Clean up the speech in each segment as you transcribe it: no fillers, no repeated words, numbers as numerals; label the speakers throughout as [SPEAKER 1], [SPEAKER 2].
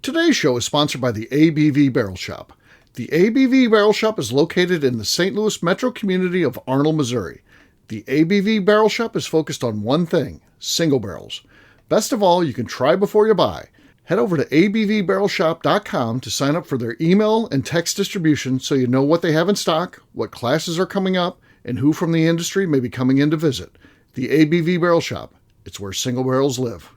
[SPEAKER 1] Today's show is sponsored by the ABV Barrel Shop. The ABV Barrel Shop is located in the St. Louis metro community of Arnold, Missouri. The ABV Barrel Shop is focused on one thing, single barrels. Best of all, you can try before you buy. Head over to abvbarrelshop.com to sign up for their email and text distribution so you know what they have in stock, what classes are coming up, and who from the industry may be coming in to visit. The ABV Barrel Shop. It's where single barrels live.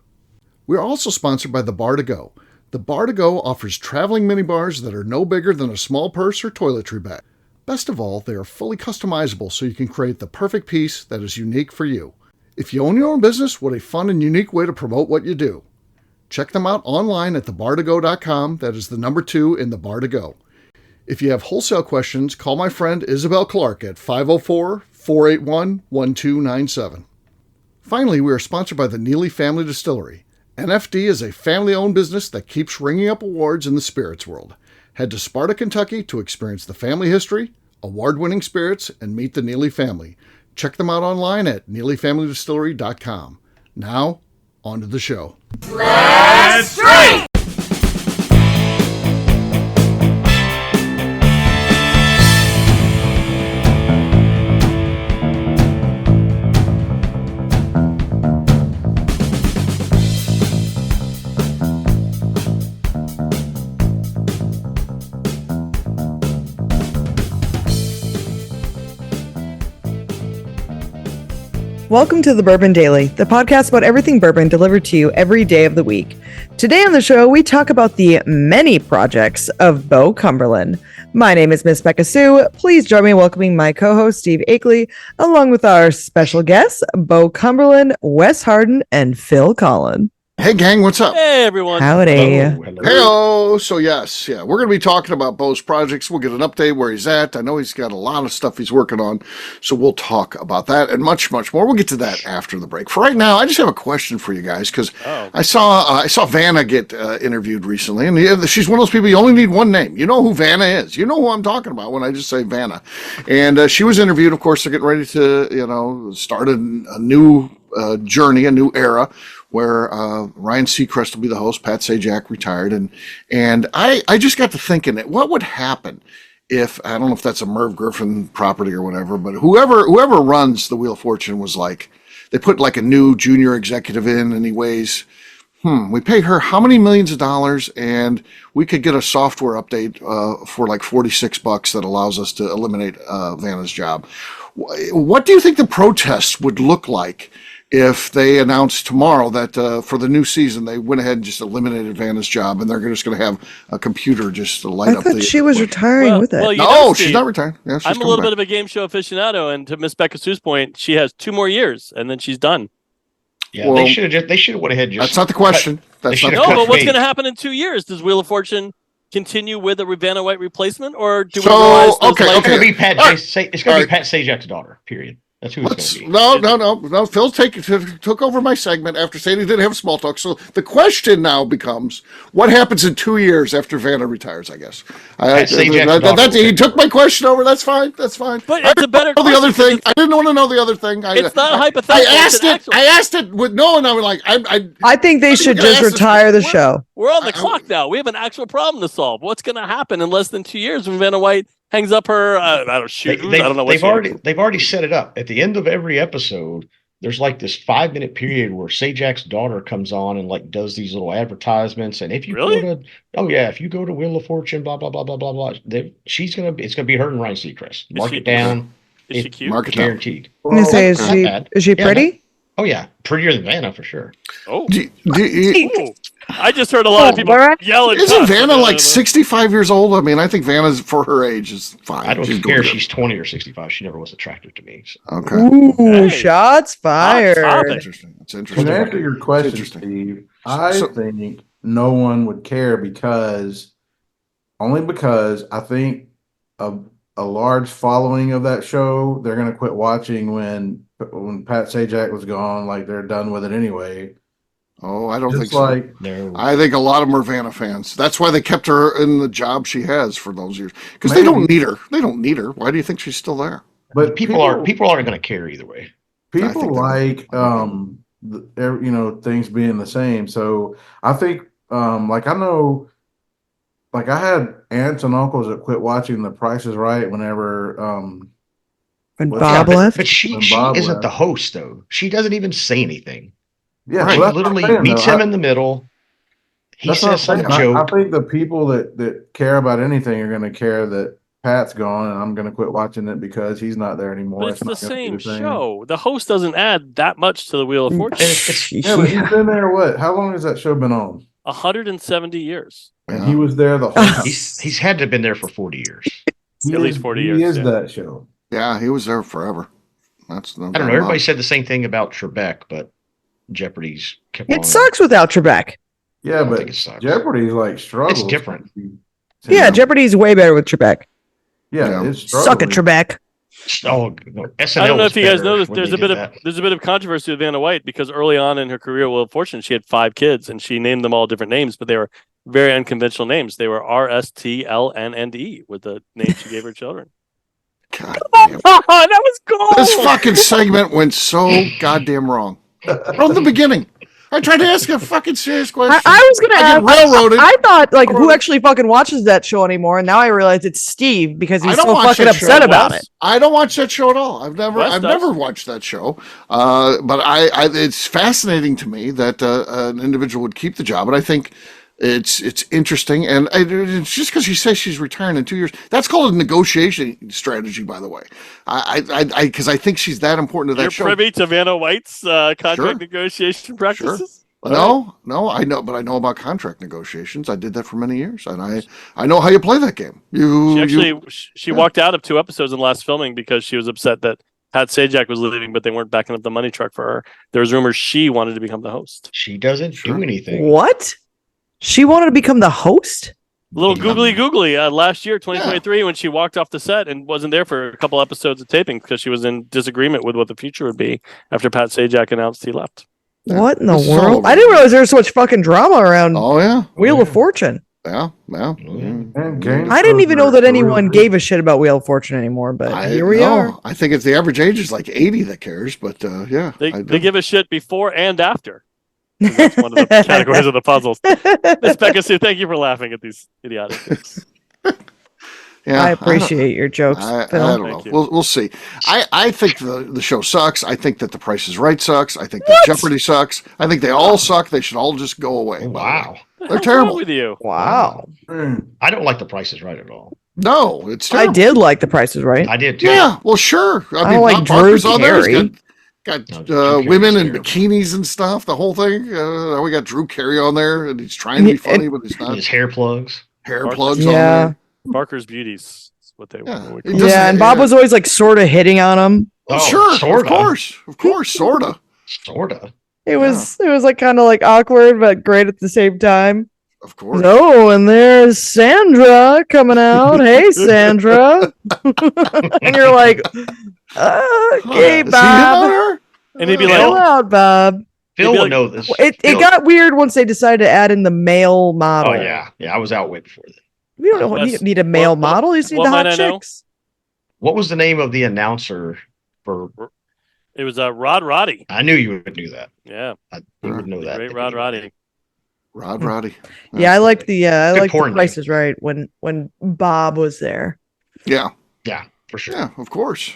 [SPEAKER 1] We're also sponsored by the Bar to Go. The Bar to Go offers traveling minibars that are no bigger than a small purse or toiletry bag. Best of all, they are fully customizable so you can create the perfect piece that is unique for you. If you own your own business, what a fun and unique way to promote what you do. Check them out online at thebar2go.com. That is the number 2 in the Bar to Go. If you have wholesale questions, call my friend Isabel Clark at 504-481-1297. Finally, we are sponsored by the Neely Family Distillery. NFD is a family-owned business that keeps ringing up awards in the spirits world. Head to Sparta, Kentucky to experience the family history, award-winning spirits, and meet the Neely family. Check them out online at neelyfamilydistillery.com. Now, on to the show.
[SPEAKER 2] Let's drink!
[SPEAKER 3] Welcome to the Bourbon Daily, the podcast about everything bourbon delivered to you every day of the week. Today on the show, we talk about the many projects of Bo Cumberland. My name is Miss Beka Sue. Please join me in welcoming my co-host, Steve Akeley, along with our special guests, Bo Cumberland, Wes Harden, and Phil Collin.
[SPEAKER 1] Hey, gang, what's up?
[SPEAKER 4] Hey, everyone.
[SPEAKER 3] Howdy.
[SPEAKER 1] Hello. So, yes, we're going to be talking about Bo's projects. We'll get an update where he's at. I know he's got a lot of stuff he's working on, so we'll talk about that and much, much more. We'll get to that after the break. For right now, I just have a question for you guys because I saw Vanna get interviewed recently, and she's one of those people you only need one name. You know who Vanna is. You know who I'm talking about when I just say Vanna. And she was interviewed. Of course, they're getting ready to, start a new journey, a new era, where Ryan Seacrest will be the host. Pat Sajak retired, and I just got to thinking, what would happen if, I don't know if that's a Merv Griffin property or whatever, but whoever runs the Wheel of Fortune was like, they put like a new junior executive in, and he weighs, we pay her how many millions of dollars, and we could get a software update for like $46 that allows us to eliminate Vanna's job. What do you think the protests would look like if they announced tomorrow that for the new season they went ahead and just eliminated Vanna's job, and they're just going to have a computer just to light up the...
[SPEAKER 3] I thought she was retiring with it.
[SPEAKER 4] Well,
[SPEAKER 1] no, she's not retiring. Yeah,
[SPEAKER 4] I'm a little bit of a game show aficionado, and to Miss Beka Sue's point, she has 2 more years, and then she's done.
[SPEAKER 5] Yeah, well, they should have went ahead.
[SPEAKER 1] That's not the question.
[SPEAKER 4] But what's going to happen in 2 years? Does Wheel of Fortune continue with a Vanna White replacement, or do we realize...
[SPEAKER 5] It's going to be Pat Sajak's daughter, period. That's who it's going to be.
[SPEAKER 1] No. Phil took over my segment after saying he didn't have small talk. So the question now becomes, what happens in 2 years after Vanna retires, I guess. He took my question over. That's fine. But
[SPEAKER 4] it's a better question.
[SPEAKER 1] The other thing. I didn't want to know the other thing.
[SPEAKER 4] It's not hypothetical.
[SPEAKER 1] I asked it with no, and I was like,
[SPEAKER 3] I think they should just retire the show.
[SPEAKER 4] We're on the clock now. We have an actual problem to solve. What's going to happen in less than 2 years when Vanna White hangs up her? I don't know.
[SPEAKER 5] They've already set it up. At the end of every episode, there's like this 5-minute period where Sajak's daughter comes on and like does these little advertisements. And if you if you go to Wheel of Fortune, blah blah blah blah blah blah, it's gonna be her and Ryan Seacrest. Mark it down.
[SPEAKER 4] Is she cute?
[SPEAKER 5] Mark it guaranteed.
[SPEAKER 3] Is she pretty?
[SPEAKER 5] Oh yeah, prettier than Vanna for sure.
[SPEAKER 4] Oh, I just heard a lot of people yelling.
[SPEAKER 1] Isn't Vanna like 65 years old? I mean, I think Vanna's for her age is fine.
[SPEAKER 5] I don't care if she's 20 or 65. She never was attractive to me. So.
[SPEAKER 1] Okay.
[SPEAKER 3] Ooh, shots fired.
[SPEAKER 1] It's interesting.
[SPEAKER 6] To answer your question, Steve, I think no one would care because I think a large following of that show, they're going to quit watching when Pat Sajak was gone. Like they're done with it anyway.
[SPEAKER 1] Oh, I don't think so. No. I think a lot of them are Vanna fans. That's why they kept her in the job she has for those years. Because they don't need her. Why do you think she's still there?
[SPEAKER 5] But people aren't going to care either way.
[SPEAKER 6] People like things being the same. So I think I know like I had aunts and uncles that quit watching The Price is Right whenever
[SPEAKER 3] When
[SPEAKER 6] Well,
[SPEAKER 3] Bob
[SPEAKER 5] Yeah,
[SPEAKER 3] left.
[SPEAKER 5] but she
[SPEAKER 6] When Bob
[SPEAKER 5] isn't
[SPEAKER 6] left.
[SPEAKER 5] the host though. She doesn't even say anything.
[SPEAKER 6] yeah,
[SPEAKER 5] She
[SPEAKER 6] well, that's what I'm
[SPEAKER 5] literally
[SPEAKER 6] saying,
[SPEAKER 5] meets
[SPEAKER 6] though.
[SPEAKER 5] him in the middle. He
[SPEAKER 6] That's what I'm
[SPEAKER 5] says some
[SPEAKER 6] saying. I
[SPEAKER 5] joke.
[SPEAKER 6] think the people that care about anything are going to care that Pat's gone, and I'm going to quit watching it because he's not there anymore.
[SPEAKER 4] But it's the
[SPEAKER 6] not gonna be
[SPEAKER 4] same show. The host doesn't add that much to the Wheel of Fortune.
[SPEAKER 6] Yeah, but he's been there. What? How long has that show been on?
[SPEAKER 4] 170 years.
[SPEAKER 6] And he was there the whole time.
[SPEAKER 5] He's had to have been there for 40 years.
[SPEAKER 4] At least 40 years.
[SPEAKER 6] He is
[SPEAKER 4] yeah.
[SPEAKER 6] that show.
[SPEAKER 1] Yeah, he was there forever. That's no
[SPEAKER 5] I don't know. Everybody said the same thing about Trebek, but Jeopardy's kept on.
[SPEAKER 3] It sucks without Trebek.
[SPEAKER 6] Yeah,
[SPEAKER 5] don't
[SPEAKER 6] but
[SPEAKER 5] think it sucks.
[SPEAKER 6] Jeopardy's like struggles.
[SPEAKER 5] It's different.
[SPEAKER 3] Yeah, Jeopardy's way better with Trebek.
[SPEAKER 6] Yeah, it's
[SPEAKER 3] Suck it, Trebek.
[SPEAKER 5] Oh, no, SNL
[SPEAKER 4] I don't know
[SPEAKER 5] was
[SPEAKER 4] if you guys
[SPEAKER 5] better
[SPEAKER 4] know this.
[SPEAKER 5] when
[SPEAKER 4] There's
[SPEAKER 5] they
[SPEAKER 4] a bit
[SPEAKER 5] did
[SPEAKER 4] of
[SPEAKER 5] that.
[SPEAKER 4] controversy with Vanna White because early on in her career, Wheel of Fortune, she had 5 kids and she named them all different names, but they were very unconventional names. They were R, S, T, L, N, and E with the names she gave her children.
[SPEAKER 1] God damn.
[SPEAKER 4] Oh, that was gold.
[SPEAKER 1] This fucking segment went so goddamn wrong from the beginning. I tried to ask a fucking serious question.
[SPEAKER 3] I was gonna ask.
[SPEAKER 1] Railroaded.
[SPEAKER 3] I thought like who actually fucking watches that show anymore, and now I realize it's Steve because he's so fucking upset about it.
[SPEAKER 1] I don't watch that show at all. I've
[SPEAKER 4] Wes
[SPEAKER 1] never watched that show. But it's fascinating to me that an individual would keep the job, and I think it's interesting. And it's just because she says she's retiring in 2 years. That's called a negotiation strategy, by the way. Because I think she's that important to that
[SPEAKER 4] You're
[SPEAKER 1] show.
[SPEAKER 4] privy to Vanna White's contract
[SPEAKER 1] Sure.
[SPEAKER 4] negotiation practices?
[SPEAKER 1] Sure. No, I know, but I know about contract negotiations. I did that for many years, and I know how you play that game.
[SPEAKER 4] She walked out of 2 episodes in the last filming because she was upset that Pat Sajak was leaving, but they weren't backing up the money truck for her. There was rumors she wanted to become the host.
[SPEAKER 5] She doesn't do anything.
[SPEAKER 3] What? She wanted to become the host?
[SPEAKER 4] Little googly last year, 2023, when she walked off the set and wasn't there for a couple episodes of taping because she was in disagreement with what the future would be after Pat Sajak announced he left.
[SPEAKER 3] What in the
[SPEAKER 1] This is all
[SPEAKER 3] world?
[SPEAKER 1] over.
[SPEAKER 3] I didn't realize there was so much fucking drama around
[SPEAKER 1] Oh yeah,
[SPEAKER 3] Wheel of Fortune.
[SPEAKER 1] yeah.
[SPEAKER 6] And Game
[SPEAKER 3] I didn't even know that
[SPEAKER 6] Shows are
[SPEAKER 3] anyone
[SPEAKER 6] real
[SPEAKER 3] gave a shit about Wheel of Fortune anymore, but here we are.
[SPEAKER 1] I think it's the average age is like 80 that cares, but yeah,
[SPEAKER 4] They
[SPEAKER 1] I do.
[SPEAKER 4] give a shit before and after. That's one of the categories of the puzzles. Miss Beka Sue, thank you for laughing at these idiotic things.
[SPEAKER 1] Yeah,
[SPEAKER 3] I appreciate your jokes,
[SPEAKER 1] I
[SPEAKER 3] Phil.
[SPEAKER 1] don't know.
[SPEAKER 4] Thank you.
[SPEAKER 1] We'll see. I think the show sucks. I think that The Price is Right sucks. I think that Jeopardy sucks. I think they all suck. They should all just go away.
[SPEAKER 5] Oh,
[SPEAKER 1] by the way.
[SPEAKER 5] wow.
[SPEAKER 1] They're
[SPEAKER 4] What's
[SPEAKER 1] terrible.
[SPEAKER 4] wrong with you?
[SPEAKER 3] Wow.
[SPEAKER 5] I don't like The Price is Right at all.
[SPEAKER 1] No, it's
[SPEAKER 3] I
[SPEAKER 1] terrible.
[SPEAKER 3] did like The Price is Right.
[SPEAKER 5] I did too.
[SPEAKER 1] Yeah, well, sure.
[SPEAKER 3] I don't like
[SPEAKER 1] Bob
[SPEAKER 3] Drew
[SPEAKER 1] Barker's on there. He's
[SPEAKER 3] Carey.
[SPEAKER 1] got
[SPEAKER 5] No, Drew Carey's
[SPEAKER 1] women in
[SPEAKER 5] terrible.
[SPEAKER 1] bikinis and stuff. The whole thing. We got Drew Carey on there, and he's trying to be funny, but he's not.
[SPEAKER 5] His hair plugs.
[SPEAKER 1] Hair
[SPEAKER 4] Barker.
[SPEAKER 1] plugs on
[SPEAKER 3] Yeah.
[SPEAKER 1] there.
[SPEAKER 4] Barker's Beauties is what they
[SPEAKER 1] Yeah.
[SPEAKER 4] were.
[SPEAKER 1] It doesn't-
[SPEAKER 3] Yeah, and Bob was always like sort of hitting on him.
[SPEAKER 1] Oh,
[SPEAKER 5] Oh,
[SPEAKER 1] sure,
[SPEAKER 5] sorta.
[SPEAKER 1] of course, sorta.
[SPEAKER 5] Sorta.
[SPEAKER 3] It was like kind of like awkward, but great at the same time.
[SPEAKER 1] Of course.
[SPEAKER 3] Oh, and there's Sandra coming out. Hey, Sandra. And you're like, okay,
[SPEAKER 1] Is he
[SPEAKER 3] Bob.
[SPEAKER 1] on her?
[SPEAKER 4] And he'd be
[SPEAKER 3] Chill
[SPEAKER 4] like,
[SPEAKER 3] out, Bob.
[SPEAKER 5] Phil
[SPEAKER 4] Maybe
[SPEAKER 5] would
[SPEAKER 4] like-
[SPEAKER 5] know this.
[SPEAKER 3] It
[SPEAKER 5] Phil-
[SPEAKER 3] got weird once they decided to add in the male model.
[SPEAKER 5] Oh yeah, yeah. I was out way before that.
[SPEAKER 3] We don't know what you need a male
[SPEAKER 4] What-
[SPEAKER 3] model. You just need
[SPEAKER 4] what
[SPEAKER 3] the hot
[SPEAKER 4] might I know?
[SPEAKER 3] chicks.
[SPEAKER 5] What was the name of the announcer for?
[SPEAKER 4] it was Rod Roddy.
[SPEAKER 5] I knew you would do that.
[SPEAKER 4] Yeah,
[SPEAKER 5] You would know
[SPEAKER 4] the
[SPEAKER 5] that.
[SPEAKER 4] great Rod Roddy.
[SPEAKER 1] Rod Roddy.
[SPEAKER 3] Yeah, I liked the
[SPEAKER 5] Good porn
[SPEAKER 3] Price is Right when Bob was there.
[SPEAKER 1] Yeah,
[SPEAKER 5] Yeah, for sure.
[SPEAKER 1] yeah, of course.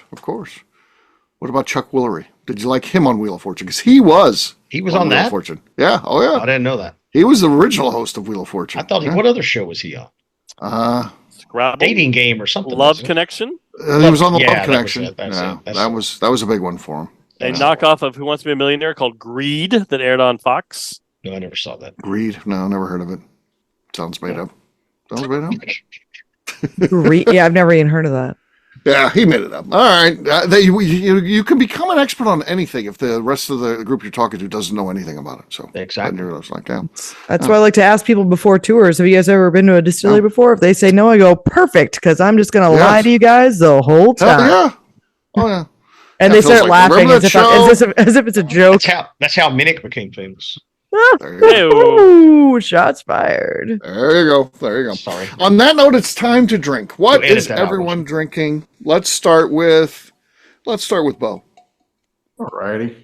[SPEAKER 1] What about Chuck Woolery? Did you like him on Wheel of Fortune? Because he was
[SPEAKER 5] He was on
[SPEAKER 1] Wheel of
[SPEAKER 5] that.
[SPEAKER 1] Fortune. Yeah, oh
[SPEAKER 5] I
[SPEAKER 1] yeah.
[SPEAKER 5] didn't know that.
[SPEAKER 1] He was the original host of Wheel of Fortune.
[SPEAKER 5] I thought.
[SPEAKER 1] Yeah.
[SPEAKER 5] What other show was he on?
[SPEAKER 4] Scrabble,
[SPEAKER 5] Dating game or something.
[SPEAKER 4] Love
[SPEAKER 5] wasn't it?
[SPEAKER 4] Connection,
[SPEAKER 1] He was on the
[SPEAKER 5] Yeah,
[SPEAKER 1] Love
[SPEAKER 5] that was
[SPEAKER 1] Connection.
[SPEAKER 5] it, that's
[SPEAKER 1] Yeah,
[SPEAKER 5] it, that's
[SPEAKER 1] that was a big one for him.
[SPEAKER 4] a
[SPEAKER 1] Yeah.
[SPEAKER 4] knockoff of Who Wants to Be a Millionaire called Greed that aired on Fox.
[SPEAKER 5] No, I never saw that.
[SPEAKER 1] Greed? No, never heard of it. Sounds made up. Sounds made up.
[SPEAKER 3] Yeah, I've never even heard of that.
[SPEAKER 1] Yeah, he made it up. All right, you can become an expert on anything if the rest of the group you're talking to doesn't know anything about it. So
[SPEAKER 5] Exactly.
[SPEAKER 1] I was like, yeah.
[SPEAKER 3] That's why I like to ask people before tours. Have you guys ever been to a distillery
[SPEAKER 1] Yeah.
[SPEAKER 3] before? If they say no, I go perfect because I'm just gonna
[SPEAKER 1] Yes.
[SPEAKER 3] lie to you guys the whole
[SPEAKER 1] Hell
[SPEAKER 3] time.
[SPEAKER 1] yeah. Oh yeah.
[SPEAKER 3] And
[SPEAKER 1] Yeah,
[SPEAKER 3] they
[SPEAKER 1] Phil's
[SPEAKER 3] start
[SPEAKER 1] like,
[SPEAKER 3] laughing
[SPEAKER 1] "Remember
[SPEAKER 3] as
[SPEAKER 1] that
[SPEAKER 3] if, as if it's a joke.
[SPEAKER 5] That's how Minnick became famous.
[SPEAKER 1] There you go.
[SPEAKER 3] Ooh, shots fired.
[SPEAKER 1] There you go. There you go.
[SPEAKER 5] Sorry.
[SPEAKER 1] On that note, it's time to drink. What
[SPEAKER 5] So edit
[SPEAKER 1] is
[SPEAKER 5] that out,
[SPEAKER 1] everyone
[SPEAKER 5] won't
[SPEAKER 1] drinking? Let's start with Bo.
[SPEAKER 6] Alrighty.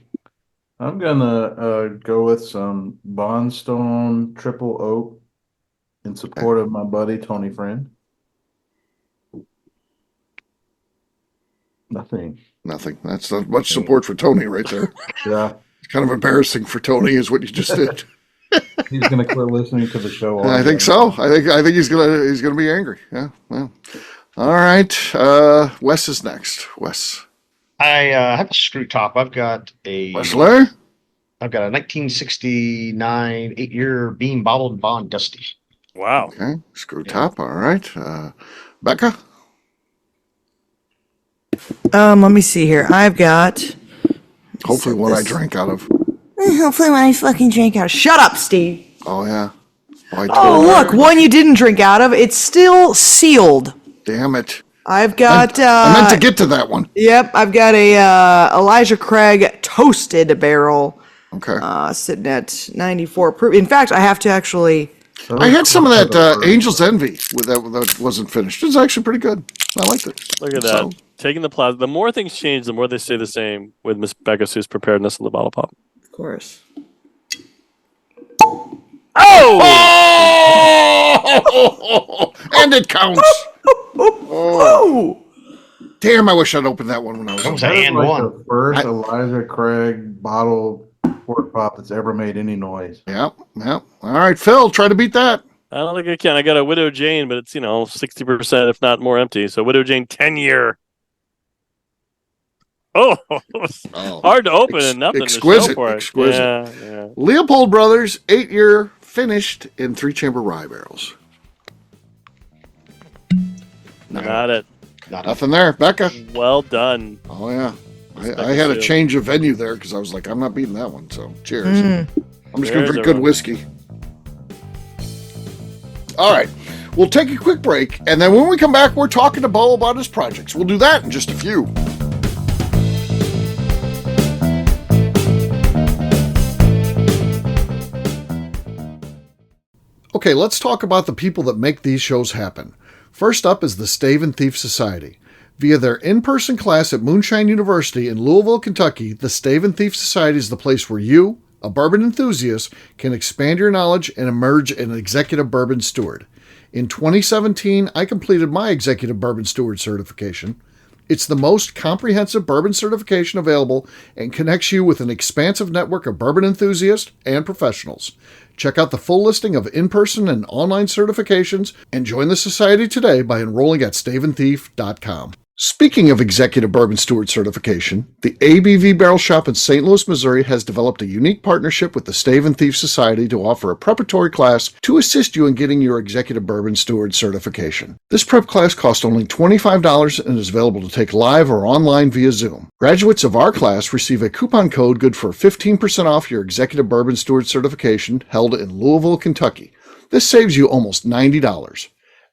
[SPEAKER 6] I'm gonna go with some Bondstone Triple Oak in support of my buddy Tony Friend. Nothing.
[SPEAKER 1] That's not much support for Tony right there.
[SPEAKER 6] Yeah.
[SPEAKER 1] It's kind of embarrassing for Tony is what you just did.
[SPEAKER 6] He's gonna quit listening to the show.
[SPEAKER 1] I think so. I think he's gonna be angry. Yeah. Well. All right. Wes is next. Wes.
[SPEAKER 5] I have a screw top. I've got a
[SPEAKER 1] Wesley?
[SPEAKER 5] 1969 8-year beam bottled bond dusty.
[SPEAKER 4] Wow.
[SPEAKER 1] Okay. Screw top. All right. Beka.
[SPEAKER 3] Let me see here. I've got.
[SPEAKER 1] Hopefully one I drank out of.
[SPEAKER 3] Hopefully when I fucking drink out. Shut up, Steve.
[SPEAKER 1] Oh yeah.
[SPEAKER 3] Oh look, one you didn't drink out of. It's still sealed.
[SPEAKER 1] Damn it.
[SPEAKER 3] I've got.
[SPEAKER 1] I meant to get to that one.
[SPEAKER 3] Yep, I've got a Elijah Craig toasted barrel.
[SPEAKER 1] Okay.
[SPEAKER 3] Sitting at 94 proof. In fact, I have to actually.
[SPEAKER 1] I had some of that Angel's Envy that wasn't finished. It was actually pretty good. I liked it.
[SPEAKER 4] Look at that. Taking the plasma. The more things change, the more they stay the same with Miss Beka Sue's preparedness in the bottle pop.
[SPEAKER 3] Of course.
[SPEAKER 1] Oh! And it counts.
[SPEAKER 3] Oh!
[SPEAKER 1] Damn! I wish I'd opened that one when I was.
[SPEAKER 5] That was
[SPEAKER 6] That is
[SPEAKER 5] and
[SPEAKER 6] like
[SPEAKER 5] one.
[SPEAKER 6] the first Elijah Craig bottle pork pop that's ever made any noise.
[SPEAKER 1] Yep. All right, Phil, try to beat that.
[SPEAKER 4] I don't think I can. I got a Widow Jane, but it's 60%, if not more, empty. So Widow Jane 10-year. Oh, hard to open and nothing
[SPEAKER 1] exquisite,
[SPEAKER 4] to show for it.
[SPEAKER 1] exquisite.
[SPEAKER 4] Yeah.
[SPEAKER 1] Leopold Brothers 8-year finished in 3-chamber rye barrels.
[SPEAKER 4] Got it.
[SPEAKER 1] Nothing there, Becca.
[SPEAKER 4] Well done.
[SPEAKER 1] Oh yeah, I had a change of venue there because I was like, I'm not beating that one. So cheers. I'm just gonna drink good whiskey. All right, we'll take a quick break, and then when we come back, we're talking to Bo about his projects. We'll do that in just a few. Okay, let's talk about the people that make these shows happen. First up is the Stave and Thief Society. Via their in-person class at Moonshine University in Louisville, Kentucky, the Stave and Thief Society is the place where you, a bourbon enthusiast, can expand your knowledge and emerge an executive bourbon steward. In 2017, I completed my executive bourbon steward certification. It's the most comprehensive bourbon certification available and connects you with an expansive network of bourbon enthusiasts and professionals. Check out the full listing of in-person and online certifications and join the society today by enrolling at staveandthief.com. Speaking of executive bourbon steward certification, the ABV Barrel Shop in St. Louis, Missouri has developed a unique partnership with the Stave and Thief Society to offer a preparatory class to assist you in getting your executive bourbon steward certification. This prep class costs only $25 and is available to take live or online via Zoom. Graduates of our class receive a coupon code good for 15% off your executive bourbon steward certification held in Louisville, Kentucky. This saves you almost $90.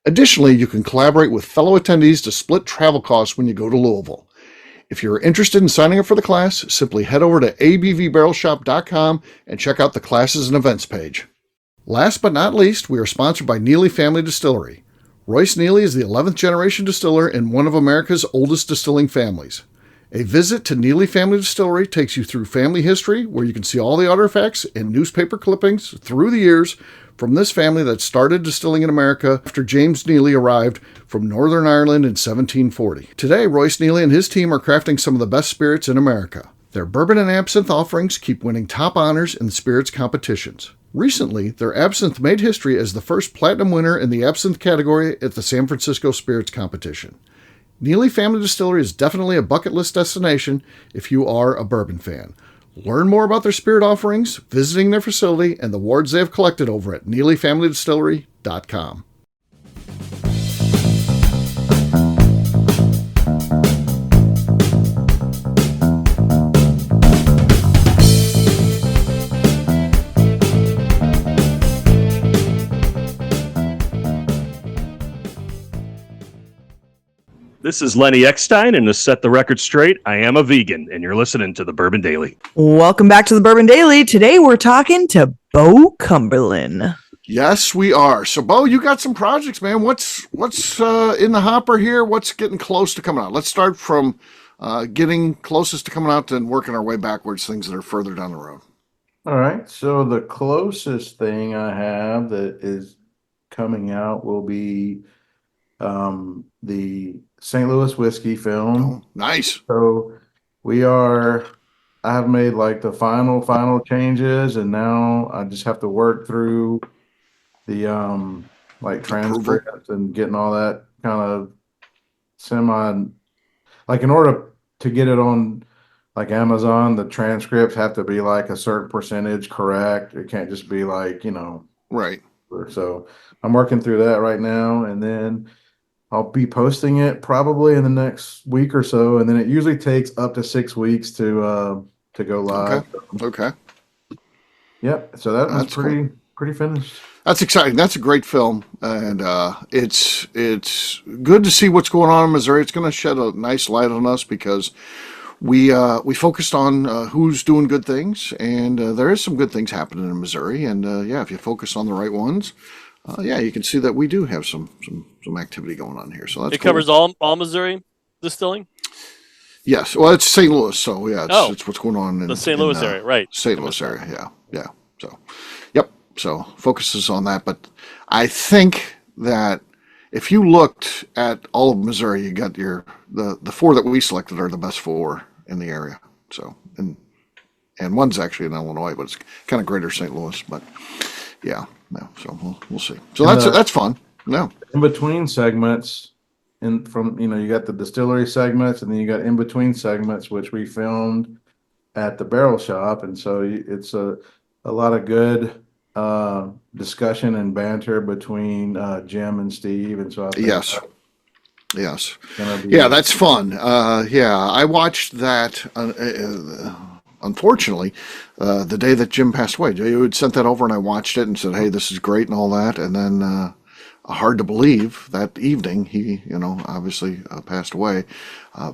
[SPEAKER 1] Additionally, you can collaborate with fellow attendees to split travel costs when you go to Louisville. If you're interested in signing up for the class, simply head over to abvbarrelshop.com and check out the classes and events page. Last but not least, we are sponsored by Neely Family Distillery. Royce Neely is the 11th generation distiller in one of America's oldest distilling families. A visit to Neely Family Distillery takes you through family history, where you can see all the artifacts and newspaper clippings through the years from this family that started distilling in America after James Neely arrived from Northern Ireland in 1740. Today, Royce Neely and his team are crafting some of the best spirits in America. Their bourbon and absinthe offerings keep winning top honors in the spirits competitions. Recently, their absinthe made history as the first platinum winner in the absinthe category at the San Francisco Spirits Competition. Neely Family Distillery is definitely a bucket list destination if you are a bourbon fan. Learn more about their spirit offerings, visiting their facility, and the awards they have collected over at NeelyFamilyDistillery.com.
[SPEAKER 2] This is Lenny Eckstein, and to set the record straight, I am a vegan, and you're listening to the Bourbon Daily.
[SPEAKER 3] Welcome back to the Bourbon Daily. Today we're talking to Bo Cumberland.
[SPEAKER 1] Yes, we are. So, Bo, you got some projects, man. What's in the hopper here? What's getting close to coming out? Let's start from getting closest to coming out and working our way backwards, things that are further down the road.
[SPEAKER 6] All right. So the closest thing I have that is coming out will be the St. Louis whiskey film.
[SPEAKER 1] Oh, nice.
[SPEAKER 6] So I have made like the final changes, and now I just have to work through the like
[SPEAKER 1] Approval.
[SPEAKER 6] transcripts and getting all that kind of semi, like in order to get it on like Amazon, the transcripts have to be like a certain percentage correct. It can't just be like,
[SPEAKER 1] Right.
[SPEAKER 6] so I'm working through that right now, and then I'll be posting it probably in the next week or so, and then it usually takes up to 6 weeks to go live.
[SPEAKER 1] Okay.
[SPEAKER 6] Yep. So that one's
[SPEAKER 1] That's cool.
[SPEAKER 6] pretty finished.
[SPEAKER 1] That's exciting. That's a great film, and it's good to see what's going on in Missouri. It's going to shed a nice light on us because we focused on who's doing good things, and there is some good things happening in Missouri. And if you focus on the right ones, you can see that we do have some activity going on here. So that's cool.
[SPEAKER 4] Covers all Missouri distilling.
[SPEAKER 1] Yes, well, it's St. Louis, so it's what's going on in
[SPEAKER 4] the St. Louis area, right?
[SPEAKER 1] St. Louis area, yeah. So, yep. So focuses on that, but I think that if you looked at all of Missouri, you got the four that we selected are the best four in the area. So and one's actually in Illinois, but it's kind of greater St. Louis. But so we'll see. So that's fun. No,
[SPEAKER 6] in between segments. And from you got the distillery segments, and then you got in between segments, which we filmed at the barrel shop, and so it's a lot of good discussion and banter between Jim and Steve, and so I think
[SPEAKER 1] yes, that's fun. I watched that. Unfortunately, the day that Jim passed away, you had sent that over, and I watched it and said, "Hey, this is great," and all that, and then. Hard to believe that evening he obviously passed away.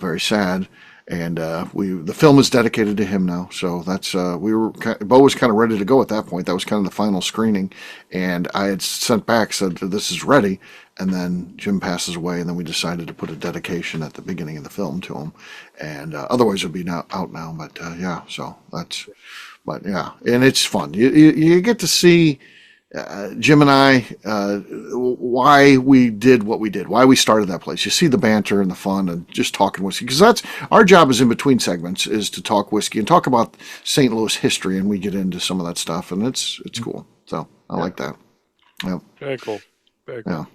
[SPEAKER 1] Very sad, and the film is dedicated to him now, so that's Bo was kind of ready to go at that point. That was kind of the final screening, and I had sent back, said this is ready, and then Jim passes away, and then we decided to put a dedication at the beginning of the film to him, and otherwise it would be out now, but and it's fun. You get to see Jim and I, why we did what we did, why we started that place. You see the banter and the fun and just talking whiskey, because that's our job is in between segments is to talk whiskey and talk about St. Louis history, and we get into some of that stuff, and it's cool. So I like that. Yeah.
[SPEAKER 4] Very cool. Very cool.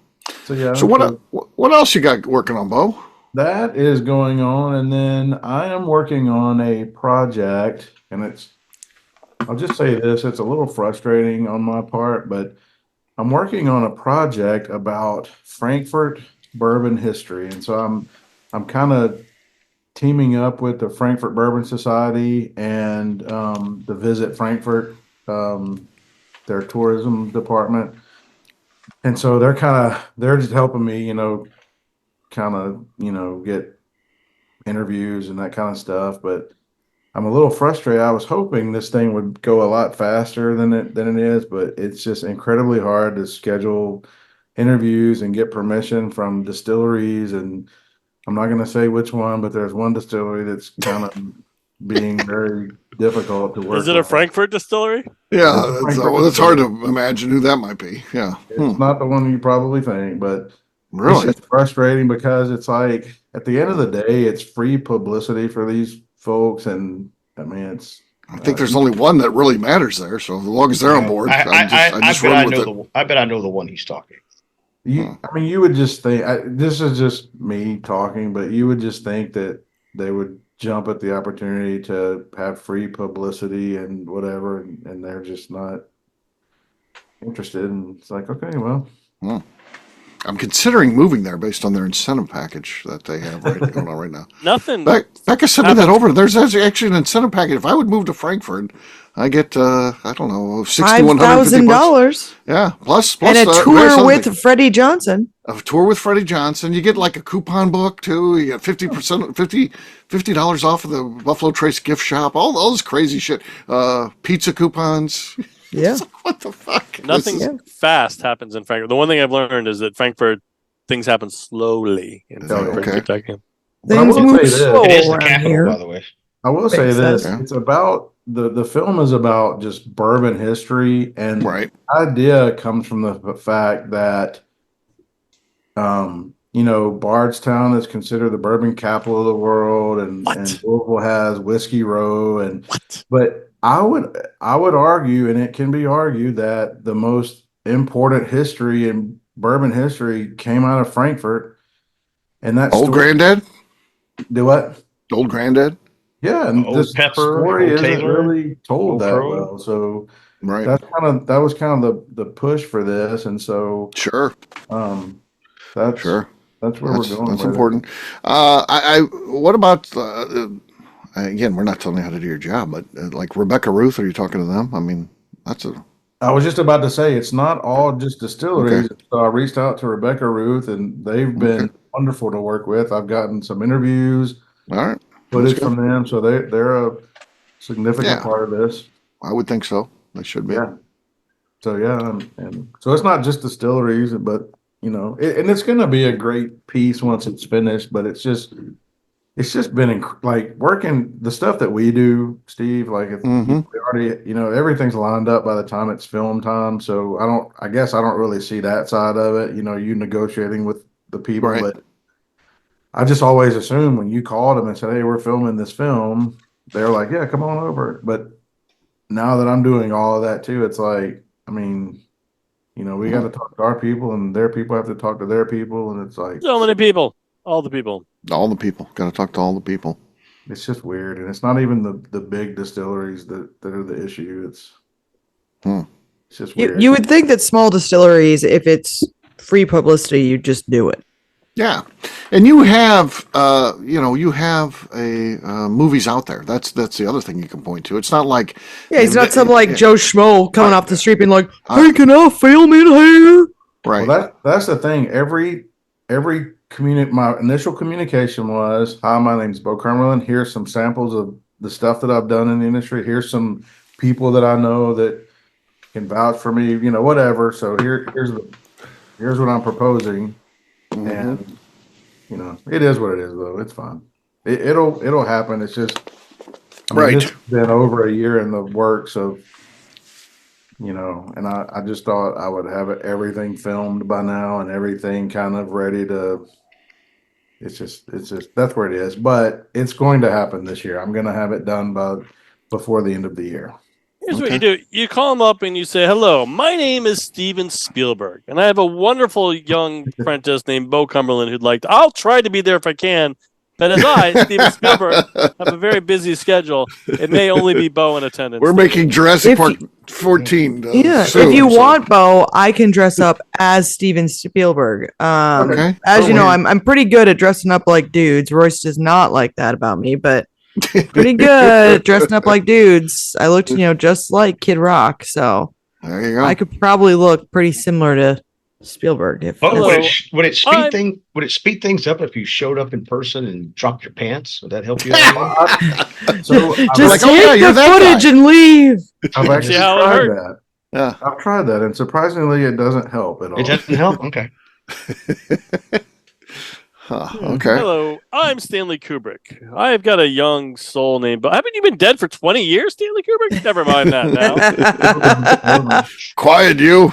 [SPEAKER 1] Yeah. So what else you got working on, Bo?
[SPEAKER 6] That is going on, and then I am working on a project, and I'll just say this, it's a little frustrating on my part, but I'm working on a project about Frankfurt bourbon history. And so I'm kind of teaming up with the Frankfurt Bourbon Society and the Visit Frankfurt, their tourism department. And so they're just helping me, get interviews and that kind of stuff. But I'm a little frustrated. I was hoping this thing would go a lot faster than it is, but it's just incredibly hard to schedule interviews and get permission from distilleries. And I'm not going to say which one, but there's one distillery that's kind of being very difficult to work.
[SPEAKER 4] Is it a Frankfurt distillery?
[SPEAKER 1] Yeah, it's hard to imagine who that might be. Yeah,
[SPEAKER 6] it's not the one you probably think, but
[SPEAKER 1] really,
[SPEAKER 6] it's just frustrating because it's like at the end of the day, it's free publicity for these folks, and I mean,
[SPEAKER 1] I think there's only one that really matters there. So as long as they're on board, I
[SPEAKER 5] bet I know the one he's talking.
[SPEAKER 6] I mean, you would just think this is just me talking, but you would just think that they would jump at the opportunity to have free publicity and whatever, and they're just not interested. And it's like, okay, well.
[SPEAKER 1] I'm considering moving there based on their incentive package that they have going on right now.
[SPEAKER 4] Nothing.
[SPEAKER 1] Becca sent me that over. There's actually an incentive package. If I would move to Frankfurt, I get I don't know,
[SPEAKER 3] $5,000.
[SPEAKER 1] Yeah, plus
[SPEAKER 3] and a tour with Freddie Johnson.
[SPEAKER 1] A tour with Freddie Johnson. You get like a coupon book too. You get $50 off of the Buffalo Trace gift shop. All those crazy shit. Pizza coupons.
[SPEAKER 3] Yeah.
[SPEAKER 1] Like, what the fuck?
[SPEAKER 4] Nothing fast happens in Frankfurt. The one thing I've learned is that Frankfurt things happen slowly in Frankfurt, Kentucky.
[SPEAKER 3] Things move slow
[SPEAKER 5] it is the
[SPEAKER 3] around
[SPEAKER 5] capital,
[SPEAKER 3] here.
[SPEAKER 5] by the way.
[SPEAKER 6] I will say this: it's about the film is about just bourbon history, and
[SPEAKER 1] Right.
[SPEAKER 6] the idea comes from the fact that Bardstown is considered the bourbon capital of the world, and Louisville has Whiskey Row, but I would argue, and it can be argued, that the most important history in bourbon history came out of Frankfurt, and that's
[SPEAKER 1] Old Granddad.
[SPEAKER 6] Do what?
[SPEAKER 1] Old Granddad.
[SPEAKER 6] Yeah, and
[SPEAKER 5] Old
[SPEAKER 6] this
[SPEAKER 5] Pepper,
[SPEAKER 6] story
[SPEAKER 5] Old
[SPEAKER 6] isn't
[SPEAKER 5] Taylor,
[SPEAKER 6] really told
[SPEAKER 5] Old
[SPEAKER 6] that
[SPEAKER 5] Crow.
[SPEAKER 6] well. So
[SPEAKER 1] Right.
[SPEAKER 6] that was kind of the push for this, and so
[SPEAKER 1] Sure.
[SPEAKER 6] that's
[SPEAKER 1] Sure.
[SPEAKER 6] that's where we're going.
[SPEAKER 1] That's
[SPEAKER 6] with
[SPEAKER 1] important. What about again? We're not telling you how to do your job, but like Rebecca Ruth, are you talking to them? I mean,
[SPEAKER 6] I was just about to say it's not all just distilleries.
[SPEAKER 1] Okay.
[SPEAKER 6] So I reached out to Rebecca Ruth, and they've been wonderful to work with. I've gotten some interviews,
[SPEAKER 1] all right,
[SPEAKER 6] footage from them, so they're a significant part of this.
[SPEAKER 1] I would think so. They should be.
[SPEAKER 6] Yeah. So and so it's not just distilleries, but and it's going to be a great piece once it's finished. But it's just been like working the stuff that we do, Steve. Like we already, everything's lined up by the time it's film time. So I guess I don't really see that side of it. You negotiating with the people,
[SPEAKER 1] Right.
[SPEAKER 6] but I just always assume when you called them and said, "Hey, we're filming this film," they're like, "Yeah, come on over." But now that I'm doing all of that too, it's like, I mean, we got to talk to our people, and their people have to talk to their people, and it's like
[SPEAKER 4] So many people, all the people.
[SPEAKER 1] All the people. Got to talk to all the people.
[SPEAKER 6] it's just weird, and it's not even the big distilleries that are the issue. It's just weird.
[SPEAKER 3] You would think that small distilleries, if it's free publicity, you just do it.
[SPEAKER 1] Yeah, and you have movies out there. That's the other thing you can point to. It's not like
[SPEAKER 3] He's not some like Joe Schmo coming off the street being like, "Hey, can I film in here?"
[SPEAKER 1] Right.
[SPEAKER 6] Well, that's the thing. My initial communication was, "Hi, my name's Bo Cumberland. Here's some samples of the stuff that I've done in the industry. Here's some people that I know that can vouch for me. Whatever. So here's what I'm proposing." And it is what it is, though. It's fine. It'll happen. It's just
[SPEAKER 1] Right.
[SPEAKER 6] It's been over a year in the works of, and I just thought I would have everything filmed by now and everything kind of ready to. It's just that's where it is. But it's going to happen this year. I'm going to have it done before the end of the year.
[SPEAKER 4] Here's what you do. You call them up and you say, "Hello, my name is Steven Spielberg, and I have a wonderful young apprentice named Bo Cumberland I'll try to be there if I can. But as Steven Spielberg, have a very busy schedule, it may only be Bo in attendance."
[SPEAKER 1] We're making Jurassic Park 14.
[SPEAKER 3] If you want, Bo, I can dress up as Steven Spielberg.
[SPEAKER 1] Okay.
[SPEAKER 3] As you know, I'm pretty good at dressing up like dudes. Royce does not like that about me, but pretty good at dressing up like dudes. I looked, just like Kid Rock, so
[SPEAKER 1] there you go.
[SPEAKER 3] I could probably look pretty similar to Spielberg.
[SPEAKER 5] Would it speed things up if you showed up in person and dropped your pants? Would that help you out?
[SPEAKER 3] Just take the footage and leave.
[SPEAKER 6] I've actually tried that.
[SPEAKER 1] Yeah,
[SPEAKER 6] I've tried that, and surprisingly, it doesn't help at all.
[SPEAKER 5] It doesn't help. Okay.
[SPEAKER 1] Okay.
[SPEAKER 4] Hello, I'm Stanley Kubrick. I've got a young soul named Bo. Haven't you been dead for 20 years, Stanley Kubrick? Never mind that now.
[SPEAKER 1] Quiet, you.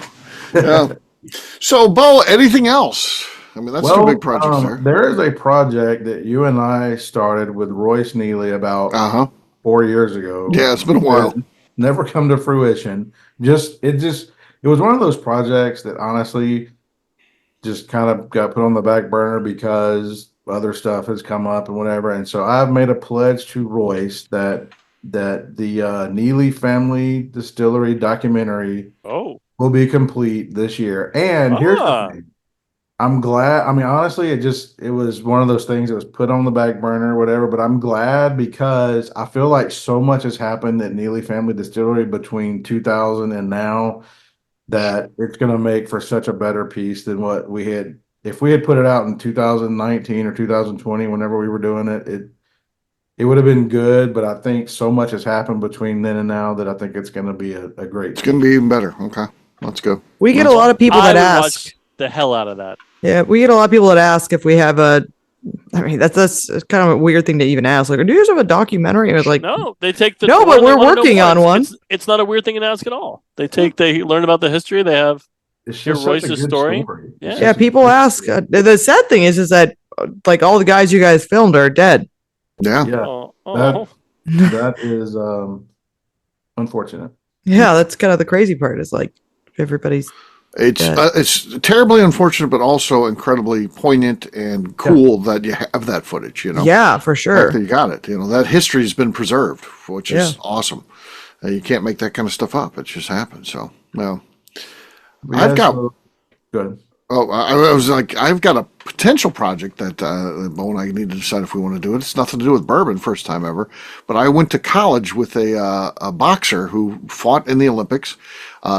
[SPEAKER 1] Yeah. So, Bo, anything else? I mean, that's two big projects there.
[SPEAKER 6] There is a project that you and I started with Royce Neely about 4 years ago.
[SPEAKER 1] Yeah, it's been a while.
[SPEAKER 6] Never come to fruition. It was one of those projects that honestly just kind of got put on the back burner because other stuff has come up and whatever. And so I've made a pledge to Royce that the Neely family distillery documentary will be complete this year. And here's the thing. I'm glad. I mean, honestly, it was one of those things that was put on the back burner or whatever, but I'm glad because I feel like so much has happened at Neely Family Distillery between 2000 and now that it's going to make for such a better piece than what we had. If we had put it out in 2019 or 2020, whenever we were doing it, it would have been good, but I think so much has happened between then and now that I think it's going to be a great.
[SPEAKER 1] It's going to be even better. Okay, let's go.
[SPEAKER 3] We get a lot of people that ask
[SPEAKER 4] the hell out of that.
[SPEAKER 3] Yeah, we get a lot of people that ask if we have a I mean, that's kind of a weird thing to even ask. Like, do you guys have a documentary? And it's like,
[SPEAKER 4] No, they take the
[SPEAKER 3] no,
[SPEAKER 4] tour
[SPEAKER 3] but
[SPEAKER 4] and they
[SPEAKER 3] we're
[SPEAKER 4] wanna know
[SPEAKER 3] working
[SPEAKER 4] more.
[SPEAKER 3] on one.
[SPEAKER 4] It's not a weird thing to ask at all. They learn about the history. They have
[SPEAKER 6] It's
[SPEAKER 4] hear
[SPEAKER 6] just such a
[SPEAKER 4] Royce's
[SPEAKER 6] good
[SPEAKER 4] story.
[SPEAKER 6] story. It's
[SPEAKER 4] Yeah.
[SPEAKER 6] just
[SPEAKER 3] Yeah,
[SPEAKER 6] a
[SPEAKER 3] people
[SPEAKER 6] good
[SPEAKER 3] ask.
[SPEAKER 6] story.
[SPEAKER 3] The sad thing is that like all the guys you guys filmed are dead.
[SPEAKER 1] Yeah.
[SPEAKER 6] Yeah,
[SPEAKER 4] Oh.
[SPEAKER 6] that is unfortunate.
[SPEAKER 3] Yeah, that's kind of the crazy part. Is like everybody's dead.
[SPEAKER 1] It's terribly unfortunate, but also incredibly poignant and cool that you have that footage.
[SPEAKER 3] Yeah, for
[SPEAKER 1] The fact
[SPEAKER 3] sure.
[SPEAKER 1] that you got it. That history's been preserved, which is
[SPEAKER 3] Yeah.
[SPEAKER 1] awesome. You can't make that kind of stuff up. It just happens. So no,
[SPEAKER 6] But
[SPEAKER 1] I've
[SPEAKER 6] yeah,
[SPEAKER 1] got.
[SPEAKER 6] so- good.
[SPEAKER 1] Oh, I was like, I've got a potential project that Bo and I need to decide if we want to do it. It's nothing to do with bourbon, first time ever. But I went to college with a boxer who fought in the Olympics.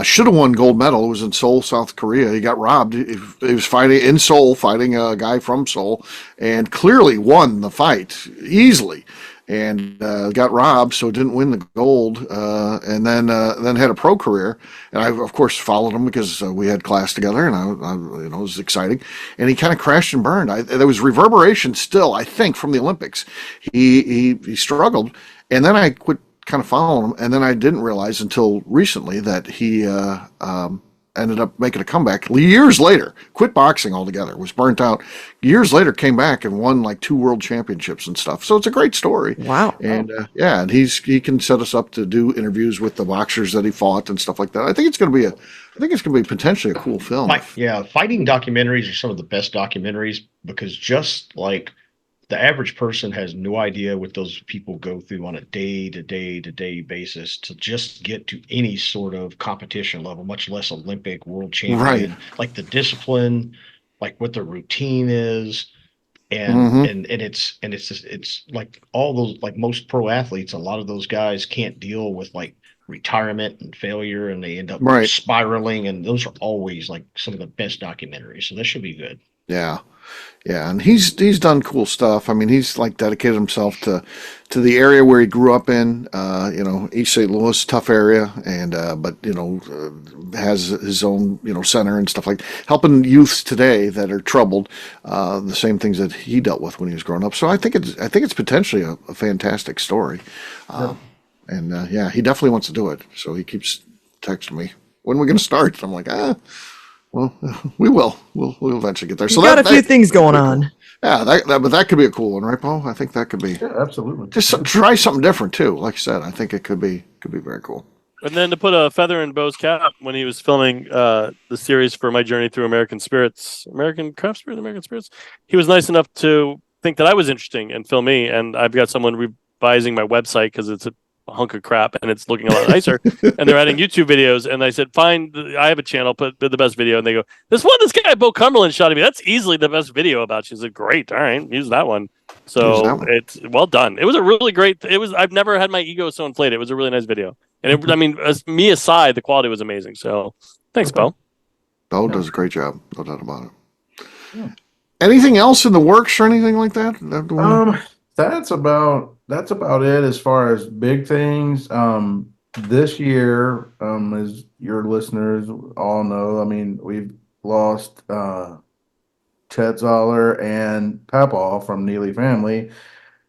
[SPEAKER 1] Should have won gold medal. It was in Seoul, South Korea. He got robbed. He was fighting in Seoul, fighting a guy from Seoul, and clearly won the fight easily. And got robbed, so didn't win the gold. And then had a pro career. And I, of course, followed him because we had class together, and I it was exciting. And he kind of crashed and burned. There was reverberation still, I think, from the Olympics. He struggled, and then I quit kind of following him. And then I didn't realize until recently that he ended up making a comeback years later. Quit boxing altogether. Was burnt out. Years later, came back and won like 2 world championships and stuff. So it's a great story.
[SPEAKER 3] Wow.
[SPEAKER 1] And and he can set us up to do interviews with the boxers that he fought and stuff like that. I think it's going to be potentially a cool film.
[SPEAKER 5] Fighting documentaries are some of the best documentaries because just like the average person has no idea what those people go through on a day-to-day basis to just get to any sort of competition level, much less Olympic world champion.
[SPEAKER 1] Right.
[SPEAKER 5] Like the discipline, like what their routine is, and it's like all those, like most pro athletes, a lot of those guys can't deal with like retirement and failure, and they end up
[SPEAKER 1] Right.
[SPEAKER 5] spiraling. And those are always like some of the best documentaries. So this should be good.
[SPEAKER 1] Yeah. Yeah, and he's done cool stuff. I mean, he's like dedicated himself to the area where he grew up in. East St. Louis, tough area, and but has his own center and stuff like helping youths today that are troubled. The same things that he dealt with when he was growing up. So I think it's potentially a fantastic story. And he definitely wants to do it. So he keeps texting me, when are we going to start? I'm like, well, we will. We'll eventually get there. So
[SPEAKER 3] You got a few things going on.
[SPEAKER 1] Yeah, but that could be a cool one, right, Paul? I think that could be.
[SPEAKER 6] Yeah, absolutely.
[SPEAKER 1] Just try something different too. Like I said, I think it could be very cool.
[SPEAKER 4] And then to put a feather in Bo's cap when he was filming the series for My Journey Through American Spirits, American Craft Spirit, American Spirits, he was nice enough to think that I was interesting and film me. And I've got someone revising my website because it's a hunk of crap and it's looking a lot nicer. And they're adding YouTube videos. And I said, fine, I have a channel, put the best video. And they go, this guy Bo Cumberland shot at me. That's easily the best video about you. I said, great, all right, use that one. So it's well done. It was a really great. I've never had my ego so inflated. It was a really nice video. And me aside, the quality was amazing. So thanks, Bo.
[SPEAKER 1] Bo does a great job. No doubt about it. Yeah. Anything else in the works or anything like that?
[SPEAKER 6] That's about it as far as big things. This year, as your listeners all know, I mean, we've lost Chet Zoller and Papaw from Neely family,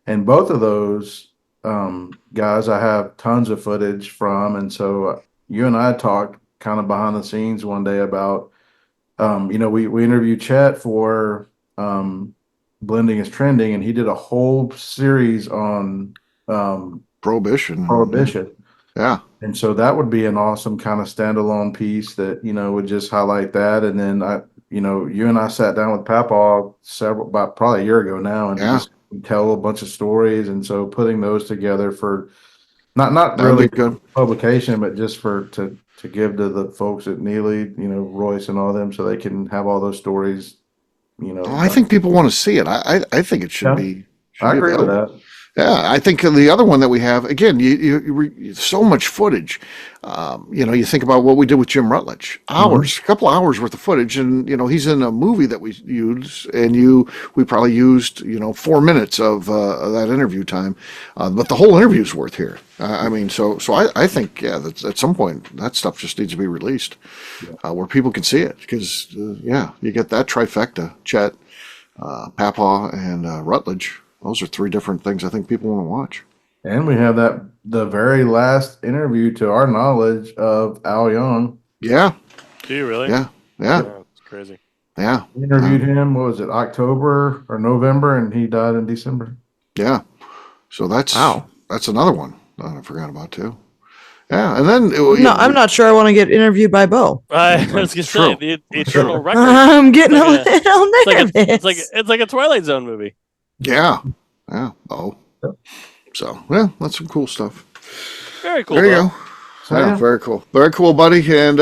[SPEAKER 6] and both of those guys I have tons of footage from. And so you and I talked kind of behind the scenes one day about, we interviewed Chet for Blending is Trending, and he did a whole series on
[SPEAKER 1] Prohibition. Yeah.
[SPEAKER 6] And so that would be an awesome kind of standalone piece that, would just highlight that. And then you and I sat down with Papaw about probably a year ago now, and just tell a bunch of stories. And so putting those together for not really good publication, but just to give to the folks at Neely, Royce and all them, so they can have all those stories.
[SPEAKER 1] I think people want to see it. I think it should be.
[SPEAKER 6] I agree with that.
[SPEAKER 1] Yeah, I think the other one that we have, again, you so much footage. You think about what we did with Jim Rutledge, a couple hours worth of footage, and he's in a movie that we use, and we probably used 4 minutes of that interview time, but the whole interview is worth here. I think that at some point that stuff just needs to be released, where people can see it, because you get that trifecta: Chet, Papaw and Rutledge. Those are 3 different things I think people want to watch.
[SPEAKER 6] And we have the very last interview, to our knowledge, of Al Young.
[SPEAKER 1] Yeah.
[SPEAKER 4] Do you really?
[SPEAKER 1] Yeah.
[SPEAKER 4] It's crazy.
[SPEAKER 1] Yeah.
[SPEAKER 6] We interviewed him, what was it, October or November, and he died in December.
[SPEAKER 1] Yeah. So that's another one that I forgot about too. Yeah. And then
[SPEAKER 3] I'm not sure I want to get interviewed by Bo.
[SPEAKER 4] I was gonna say the eternal record.
[SPEAKER 3] I'm getting a little nervous.
[SPEAKER 4] It's like a Twilight Zone movie.
[SPEAKER 1] Yeah. Yeah. Oh. So yeah, that's some cool stuff.
[SPEAKER 4] Very cool.
[SPEAKER 1] There you go. Yeah, very cool. Very cool, buddy. And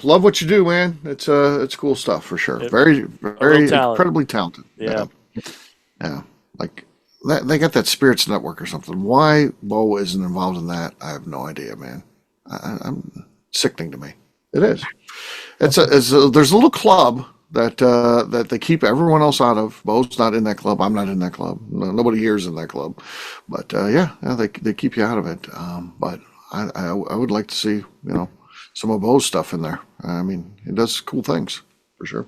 [SPEAKER 1] love what you do, man. It's cool stuff for sure. Very, very incredibly talented.
[SPEAKER 4] Yeah.
[SPEAKER 1] Yeah. Like they got that Spirits Network or something. Why Bo isn't involved in that, I have no idea, man. I'm sickening to me. It is. There's a little club that they keep everyone else out of. Bo's not in that club. I'm not in that club. Nobody here is in that club. But they keep you out of it. But I would like to see some of Bo's stuff in there. I mean, he does cool things for sure.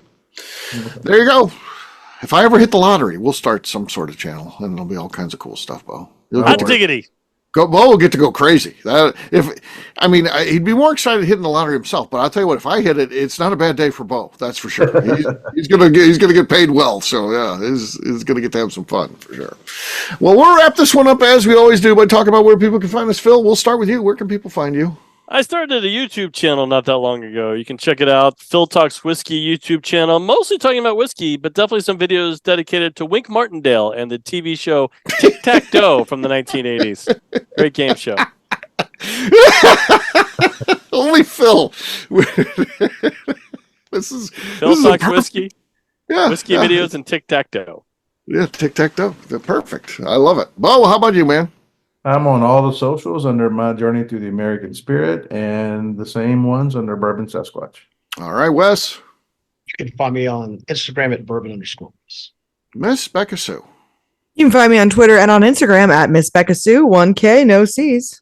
[SPEAKER 1] There you go. If I ever hit the lottery, we'll start some sort of channel, and it'll be all kinds of cool stuff, Bo.
[SPEAKER 4] Hot diggity.
[SPEAKER 1] Bo will get to go crazy. He'd be more excited hitting the lottery himself. But I'll tell you what, if I hit it, it's not a bad day for Bo. That's for sure. He's gonna get paid well. So yeah, he's gonna get to have some fun for sure. Well, we'll wrap this one up as we always do by talking about where people can find us. Phil, we'll start with you. Where can people find you?
[SPEAKER 4] I started a YouTube channel not that long ago. You can check it out. Phil Talks Whiskey YouTube channel. Mostly talking about whiskey, but definitely some videos dedicated to Wink Martindale and the TV show Tic Tac Toe from the 1980s. Great game show.
[SPEAKER 1] Only Phil. Phil
[SPEAKER 4] Talks Whiskey.
[SPEAKER 1] Yeah.
[SPEAKER 4] Whiskey videos and Tic Tac Toe.
[SPEAKER 1] Yeah, Tic Tac Toe. They're perfect. I love it. Bo, how about you, man?
[SPEAKER 6] I'm on all the socials under My Journey Through the American Spirit, and the same ones under Bourbon Sasquatch.
[SPEAKER 1] All right, Wes.
[SPEAKER 5] You can find me on Instagram at bourbon_Wes.
[SPEAKER 1] Miss Beka Sue.
[SPEAKER 3] You can find me on Twitter and on Instagram at Miss Beka Sue, 1K, no C's.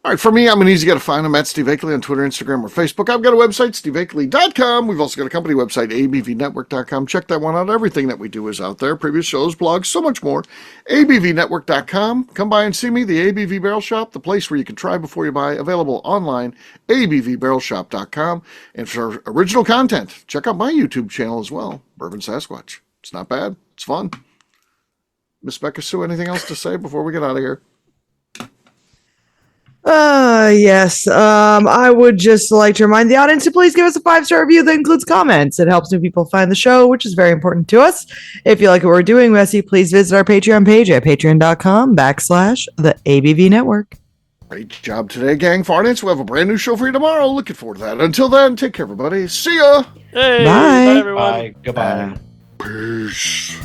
[SPEAKER 1] All right, for me, I'm an easy guy to find. I'm at Steve Akeley on Twitter, Instagram, or Facebook. I've got a website, steveakeley.com. We've also got a company website, abvnetwork.com. Check that one out. Everything that we do is out there. Previous shows, blogs, so much more. abvnetwork.com. Come by and see me, the ABV Barrel Shop, the place where you can try before you buy. Available online, abvbarrelshop.com. And for original content, check out my YouTube channel as well, Bourbon Sasquatch. It's not bad. It's fun. Miss Beka Sue, anything else to say before we get out of here?
[SPEAKER 3] Yes. I would just like to remind the audience to please give us a 5-star review that includes comments. It helps new people find the show, which is very important to us. If you like what we're doing, Messi, please visit our Patreon page at patreon.com/the ABV Network.
[SPEAKER 1] Great job today, gang. For audience, we'll have a brand new show for you tomorrow. Looking forward to that. Until then, take care, everybody. See ya.
[SPEAKER 4] Hey,
[SPEAKER 3] bye
[SPEAKER 4] everyone.
[SPEAKER 5] Bye. Goodbye.
[SPEAKER 1] Peace.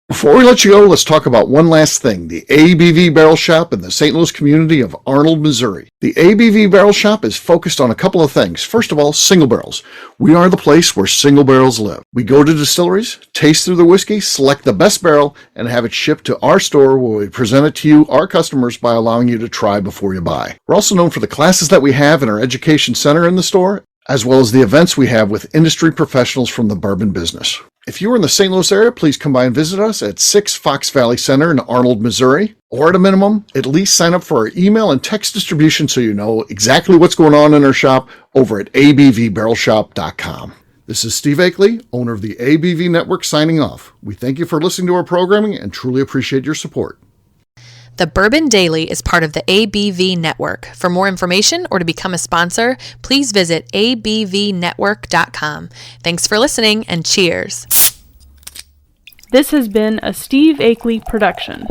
[SPEAKER 1] Before we let you go, let's talk about one last thing. The ABV Barrel Shop in the St. Louis community of Arnold, Missouri. The ABV Barrel Shop is focused on a couple of things. First of all, single barrels. We are the place where single barrels live. We go to distilleries, taste through the whiskey, select the best barrel, and have it shipped to our store where we present it to you, our customers, by allowing you to try before you buy. We're also known for the classes that we have in our education center in the store, as well as the events we have with industry professionals from the bourbon business. If you're in the St. Louis area, please come by and visit us at 6 Fox Valley Center in Arnold, Missouri. Or at a minimum, at least sign up for our email and text distribution so you know exactly what's going on in our shop over at abvbarrelshop.com. This is Steve Akeley, owner of the ABV Network, signing off. We thank you for listening to our programming and truly appreciate your support.
[SPEAKER 7] The Bourbon Daily is part of the ABV Network. For more information or to become a sponsor, please visit abvnetwork.com. Thanks for listening and cheers.
[SPEAKER 8] This has been a Steve Akeley production.